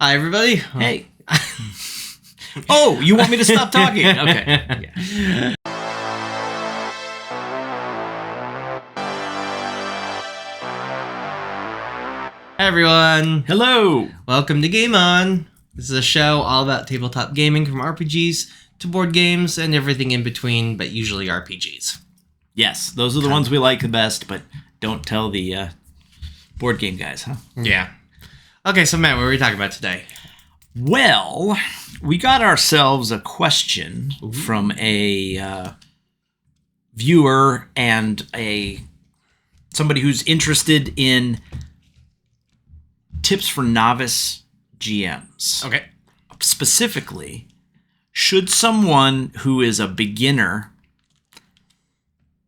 Hi, everybody. Hey. Oh, you want me to stop talking? Okay. Yeah. Hi, everyone. Hello. Welcome to Game On. This is a show all about tabletop gaming, from RPGs to board games and everything in between, but usually RPGs. Yes, those are the ones we like the best, but don't tell the board game guys, huh? Yeah. Okay, so Matt, what are we talking about today? Well, we got ourselves a question from a viewer and somebody who's interested in tips for novice GMs. Okay. Specifically, should someone who is a beginner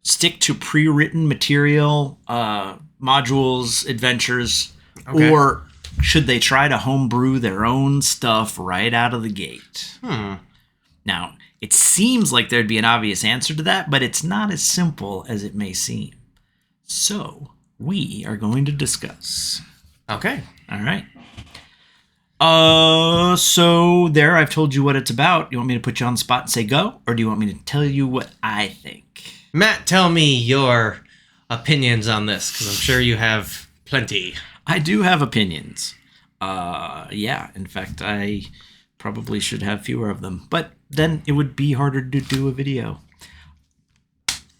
stick to pre-written material, modules, adventures, or should they try to homebrew their own stuff right out of the gate? Now, it seems like there'd be an obvious answer to that, but it's not as simple as it may seem. So, we are going to discuss. Okay. All right. So there, I've told you what it's about. You want me to put you on the spot and say go? Or do you want me to tell you what I think? Matt, tell me your opinions on this, because I'm sure you have plenty. I do have opinions. Yeah, in fact, I probably should have fewer of them. But then it would be harder to do a video.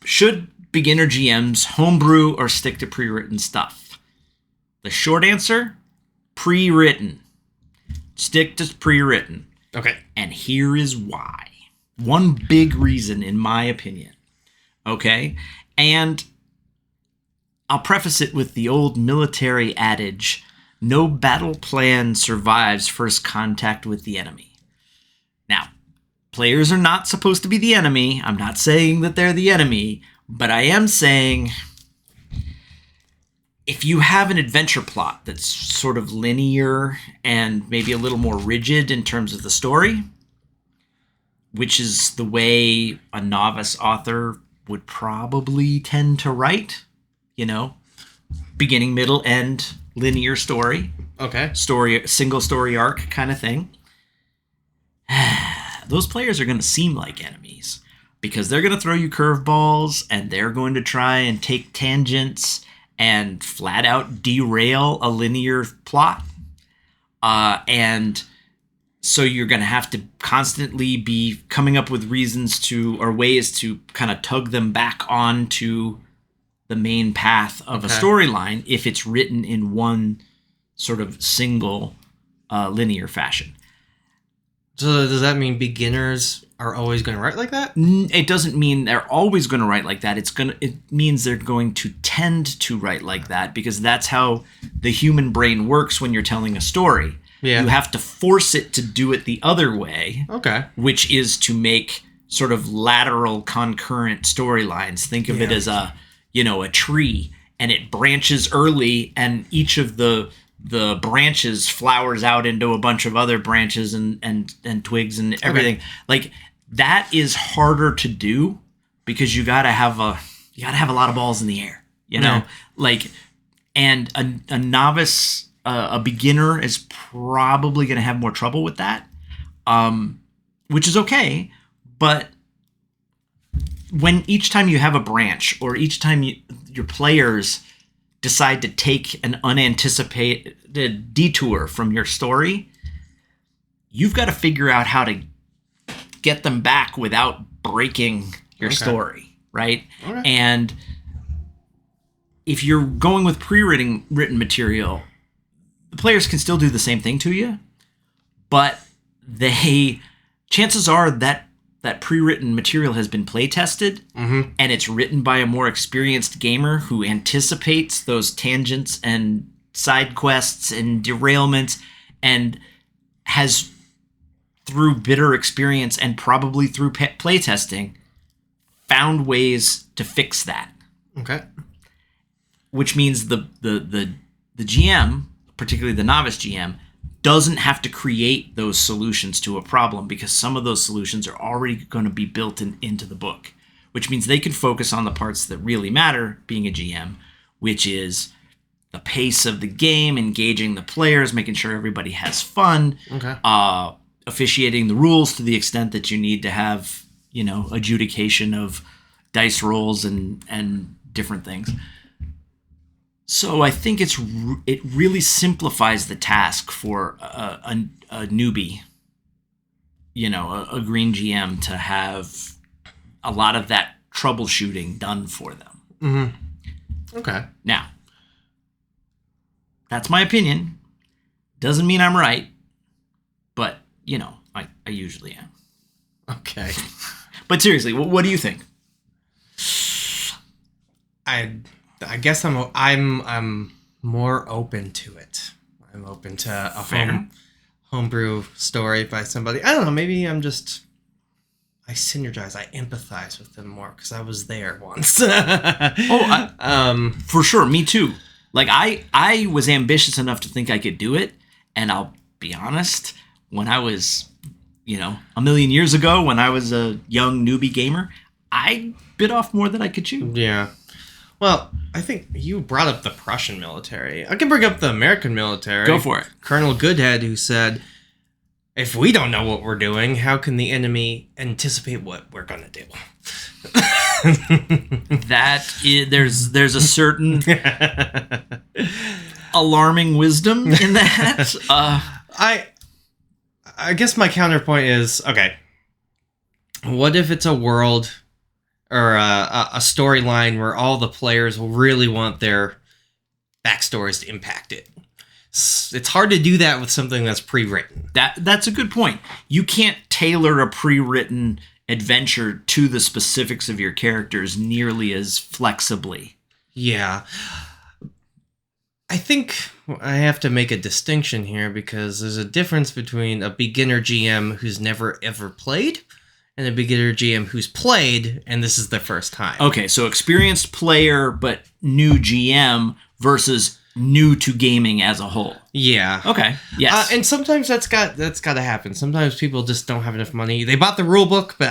Should beginner GMs homebrew or stick to pre-written stuff? The short answer, pre-written. Stick to pre-written. Okay. And here is why. One big reason, in my opinion. Okay? And I'll preface it with the old military adage, no battle plan survives first contact with the enemy. Now, players are not supposed to be the enemy. I'm not saying that they're the enemy, but I am saying if you have an adventure plot that's sort of linear and maybe a little more rigid in terms of the story, which is the way a novice author would probably tend to write, beginning, middle, end, linear story. Okay. Single story arc kind of thing. Those players are going to seem like enemies because they're going to throw you curveballs and they're going to try and take tangents and flat out derail a linear plot. And so you're going to have to constantly be coming up with reasons or ways to kind of tug them back onto the main path of a storyline if it's written in one sort of single linear fashion. So does that mean beginners are always going to write like that? It doesn't mean they're always going to write like that. It means they're going to tend to write like that because that's how the human brain works when you're telling a story. Yeah. You have to force it to do it the other way. Okay. Which is to make sort of lateral concurrent storylines. Think of it as a tree, and it branches early, and each of the branches flowers out into a bunch of other branches and twigs and everything. Okay. Like that is harder to do because you gotta have a lot of balls in the air, and a novice, a beginner is probably going to have more trouble with that, which is okay. But when each time you have a branch or each time your players decide to take an unanticipated detour from your story, you've got to figure out how to get them back without breaking your story, right? Okay. And if you're going with pre-written material, the players can still do the same thing to you, but chances are that pre-written material has been play tested, and it's written by a more experienced gamer who anticipates those tangents and side quests and derailments and has, through bitter experience and probably through play testing, found ways to fix that. Okay. Which means the GM, particularly the novice GM, doesn't have to create those solutions to a problem because some of those solutions are already going to be built into the book, which means they can focus on the parts that really matter being a GM, which is the pace of the game, engaging the players, making sure everybody has fun, Okay. officiating the rules to the extent that you need to have, adjudication of dice rolls and different things. So I think it really simplifies the task for a newbie, a green GM, to have a lot of that troubleshooting done for them. Mm-hmm. Okay. Now, that's my opinion. Doesn't mean I'm right, but, I usually am. Okay. But seriously, what do you think? I guess I'm more open to it. I'm open to a homebrew story by somebody. I don't know. Maybe I synergize. I empathize with them more because I was there once. For sure. Me too. Like I was ambitious enough to think I could do it, and I'll be honest, when I was, a million years ago, when I was a young newbie gamer, I bit off more than I could chew. Yeah. Well, I think you brought up the Prussian military. I can bring up the American military. Go for it. Colonel Goodhead, who said, if we don't know what we're doing, how can the enemy anticipate what we're going to do? There's a certain alarming wisdom in that. I guess my counterpoint is, okay, what if it's a world or a storyline where all the players will really want their backstories to impact it? It's hard to do that with something that's pre-written. That's a good point. You can't tailor a pre-written adventure to the specifics of your characters nearly as flexibly. Yeah. I think I have to make a distinction here because there's a difference between a beginner GM who's never ever played and a beginner GM who's played and this is their first time. Okay, so experienced player but new GM versus new to gaming as a whole. Yeah. Okay. Yes. And sometimes that's got to happen. Sometimes people just don't have enough money. They bought the rule book, but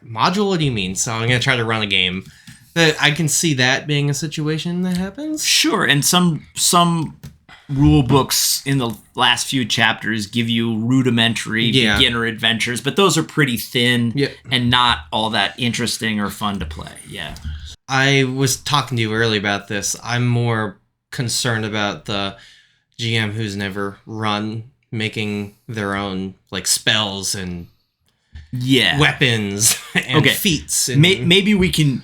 module. What do you mean? So I'm gonna try to run a game. I can see that being a situation that happens. Sure, and some rule books in the last few chapters give you rudimentary beginner adventures, but those are pretty thin and not all that interesting or fun to play. Yeah. I was talking to you earlier about this. I'm more concerned about the GM who's never run making their own spells and weapons and feats. And maybe we can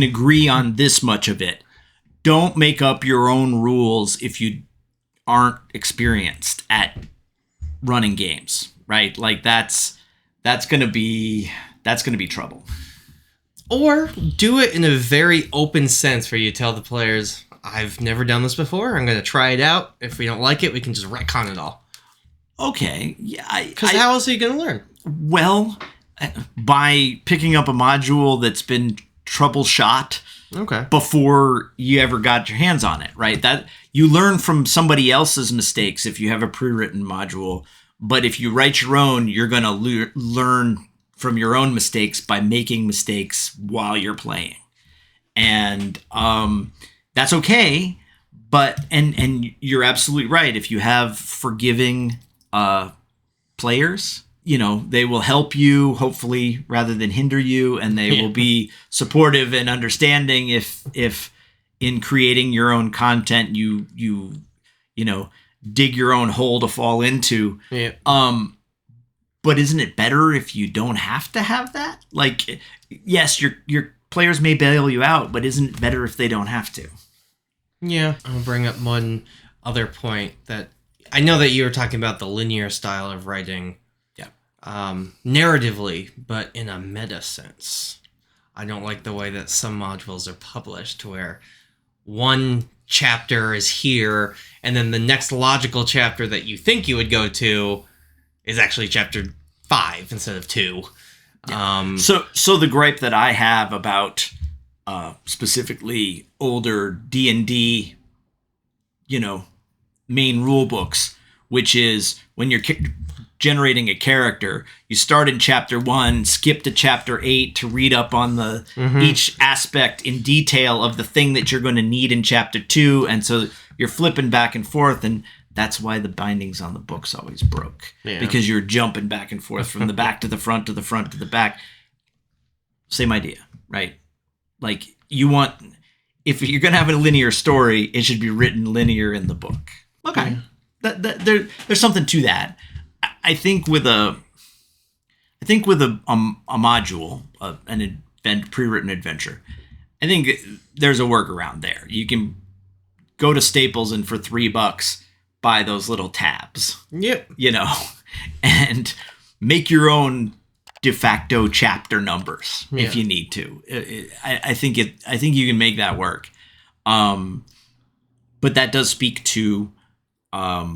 agree on this much of it. Don't make up your own rules if you aren't experienced at running games, right? That's gonna be trouble. Or do it in a very open sense where you tell the players, I've never done this before. I'm going to try it out. If we don't like it, we can just retcon it all. Okay. Yeah. Because how else are you going to learn? Well, by picking up a module that's been troubleshot before you ever got your hands on it, right? That you learn from somebody else's mistakes if you have a pre-written module. But if you write your own, you're going to learn from your own mistakes by making mistakes while you're playing. And that's okay, but and you're absolutely right. If you have forgiving players, they will help you, hopefully, rather than hinder you, and they will be supportive and understanding if in creating your own content you dig your own hole to fall into. Yeah. But isn't it better if you don't have to have that? Yes, your players may bail you out, but isn't it better if they don't have to? Yeah, I'll bring up one other point that I know that you were talking about the linear style of writing, narratively, but in a meta sense. I don't like the way that some modules are published, where one chapter is here, and then the next logical chapter that you think you would go to is actually chapter 5 instead of 2. Yeah. So the gripe that I have about specifically older D&D, main rule books, which is when you're generating a character, you start in chapter 1, skip to chapter 8 to read up on the each aspect in detail of the thing that you're going to need in chapter 2, and so you're flipping back and forth, and that's why the bindings on the books always broke. Yeah. Because you're jumping back and forth from the back to the front to the front to the back. Same idea, right? Like, you want, if you're going to have a linear story, it should be written linear in the book. Okay. There's something to that. I think with a module, an pre-written adventure, I think there's a workaround there. You can go to Staples and for $3 buy those little tabs. Yep. You know, and make your own de facto chapter numbers if you need to. I think you can make that work. But that does speak to a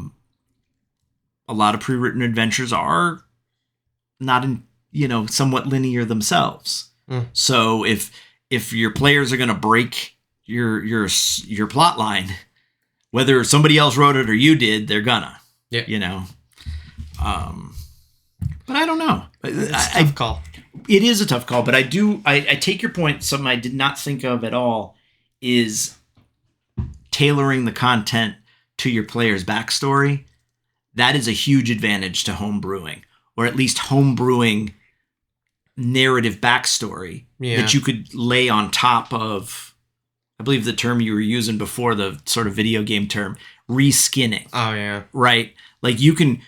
lot of pre-written adventures are not somewhat linear themselves. So if your players are going to break your plot line, whether somebody else wrote it or you did, they're gonna. Yeah. But I don't know. It's a tough call. It is a tough call, but I take your point. Something I did not think of at all is tailoring the content to your player's backstory. That is a huge advantage to homebrewing, or at least homebrewing narrative backstory that you could lay on top of, I believe the term you were using before, the sort of video game term, reskinning. Oh yeah. Right? Like you can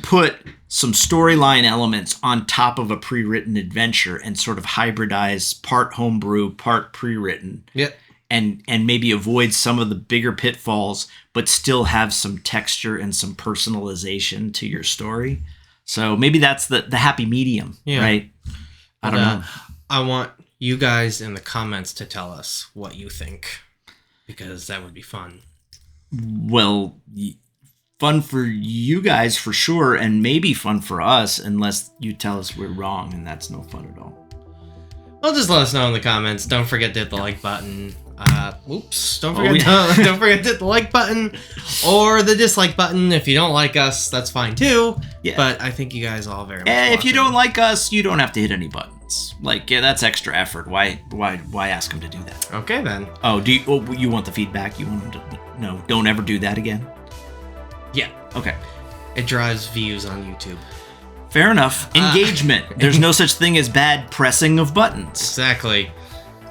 put some storyline elements on top of a pre-written adventure and sort of hybridize part homebrew, part pre-written. Yep. And maybe avoid some of the bigger pitfalls, but still have some texture and some personalization to your story. So maybe that's the happy medium, right? I don't know. I want you guys in the comments to tell us what you think, because that would be fun. Well, fun for you guys for sure, and maybe fun for us, unless you tell us we're wrong, and that's no fun at all. Well, just let us know in the comments. Don't forget to hit the like button. Don't forget to hit the like button or the dislike button. If you don't like us, that's fine too. Yeah. But I think you guys all very much. If you don't like us, you don't have to hit any buttons. Like, that's extra effort. Why ask them to do that? Okay then. Oh, you want the feedback? You want them to no? Don't ever do that again. Yeah. Okay. It drives views on YouTube. Fair enough. Engagement. There's no such thing as bad pressing of buttons. Exactly.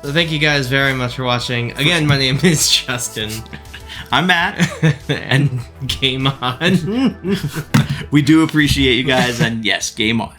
So thank you guys very much for watching. Again, my name is Justin. I'm Matt. And game on. We do appreciate you guys, and yes, game on.